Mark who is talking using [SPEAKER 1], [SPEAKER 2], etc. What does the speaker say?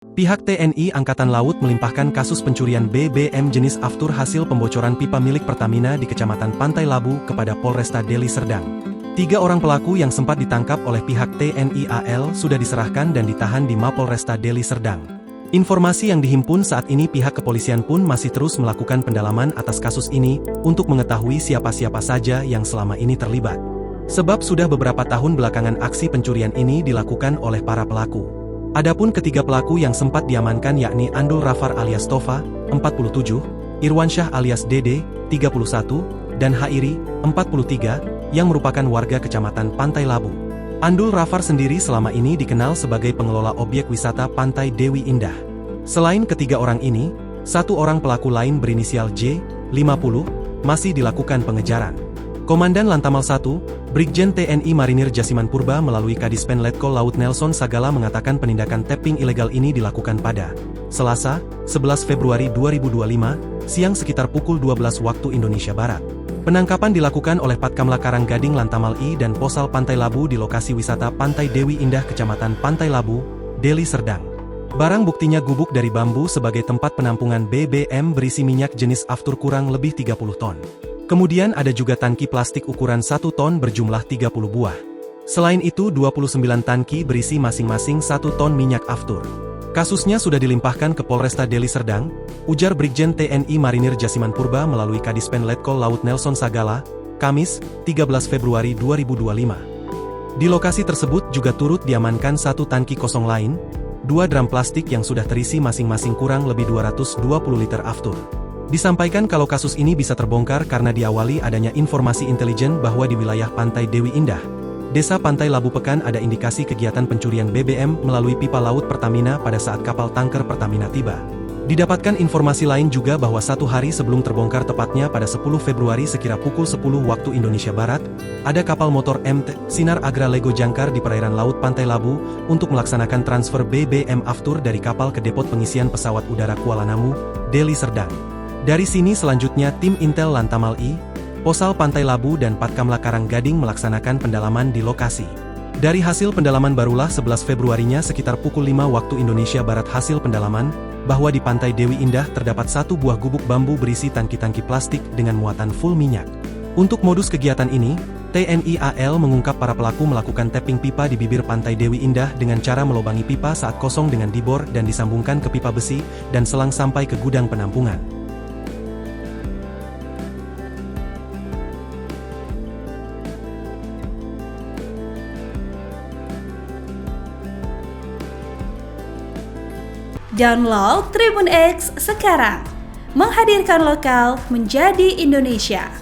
[SPEAKER 1] Pihak TNI Angkatan Laut melimpahkan kasus pencurian BBM jenis Aftur hasil pembocoran pipa milik Pertamina di Kecamatan Pantai Labu kepada Polresta Deli Serdang. 3 orang pelaku yang sempat ditangkap oleh pihak TNI AL sudah diserahkan dan ditahan di Mapolresta Deli Serdang. Informasi yang dihimpun saat ini pihak kepolisian pun masih terus melakukan pendalaman atas kasus ini untuk mengetahui siapa-siapa saja yang selama ini terlibat. Sebab sudah beberapa tahun belakangan aksi pencurian ini dilakukan oleh para pelaku. Adapun ketiga pelaku yang sempat diamankan yakni Andul Rafar alias Tova, 47, Irwansyah alias Dede, 31, dan Hairi, 43, yang merupakan warga Kecamatan Pantai Labu. Andul Rafar sendiri selama ini dikenal sebagai pengelola objek wisata Pantai Dewi Indah. Selain ketiga orang ini, satu orang pelaku lain berinisial J, 50, masih dilakukan pengejaran. Komandan Lantamal 1, Brigjen TNI Marinir Jasiman Purba melalui Kadispen Letkol Laut Nelson Sagala mengatakan penindakan tapping ilegal ini dilakukan pada Selasa, 11 Februari 2025, siang sekitar pukul 12 waktu Indonesia Barat. Penangkapan dilakukan oleh Patkamla Karanggading Lantamal I dan Posal Pantai Labu di lokasi wisata Pantai Dewi Indah Kecamatan Pantai Labu, Deli Serdang. Barang buktinya gubuk dari bambu sebagai tempat penampungan BBM berisi minyak jenis Aftur kurang lebih 30 ton. Kemudian ada juga tangki plastik ukuran 1 ton berjumlah 30 buah. Selain itu 29 tangki berisi masing-masing 1 ton minyak Aftur. Kasusnya sudah dilimpahkan ke Polresta Deli Serdang, ujar Brigjen TNI Marinir Jasiman Purba melalui Kadispen Letkol Laut Nelson Sagala, Kamis, 13 Februari 2025. Di lokasi tersebut juga turut diamankan 1 tangki kosong lain, 2 drum plastik yang sudah terisi masing-masing kurang lebih 220 liter Aftur. Disampaikan kalau kasus ini bisa terbongkar karena diawali adanya informasi intelijen bahwa di wilayah Pantai Dewi Indah, Desa Pantai Labu Pekan ada indikasi kegiatan pencurian BBM melalui pipa laut Pertamina pada saat kapal tanker Pertamina tiba. Didapatkan informasi lain juga bahwa 1 hari sebelum terbongkar tepatnya pada 10 Februari sekira pukul 10 waktu Indonesia Barat, ada kapal motor MT Sinar Agra Lego jangkar di perairan laut Pantai Labu untuk melaksanakan transfer BBM Aftur dari kapal ke depot pengisian pesawat udara Kuala Namu, Deli Serdang. Dari sini selanjutnya tim Intel Lantamal I, Posal Pantai Labu dan Patkamla Karanggading melaksanakan pendalaman di lokasi. Dari hasil pendalaman barulah 11 Februarinya sekitar pukul 5 waktu Indonesia Barat hasil pendalaman, bahwa di Pantai Dewi Indah terdapat 1 buah gubuk bambu berisi tangki-tangki plastik dengan muatan full minyak. Untuk modus kegiatan ini, TNI AL mengungkap para pelaku melakukan tapping pipa di bibir Pantai Dewi Indah dengan cara melobangi pipa saat kosong dengan dibor dan disambungkan ke pipa besi dan selang sampai ke gudang penampungan.
[SPEAKER 2] Download Tribun X sekarang, menghadirkan lokal menjadi Indonesia.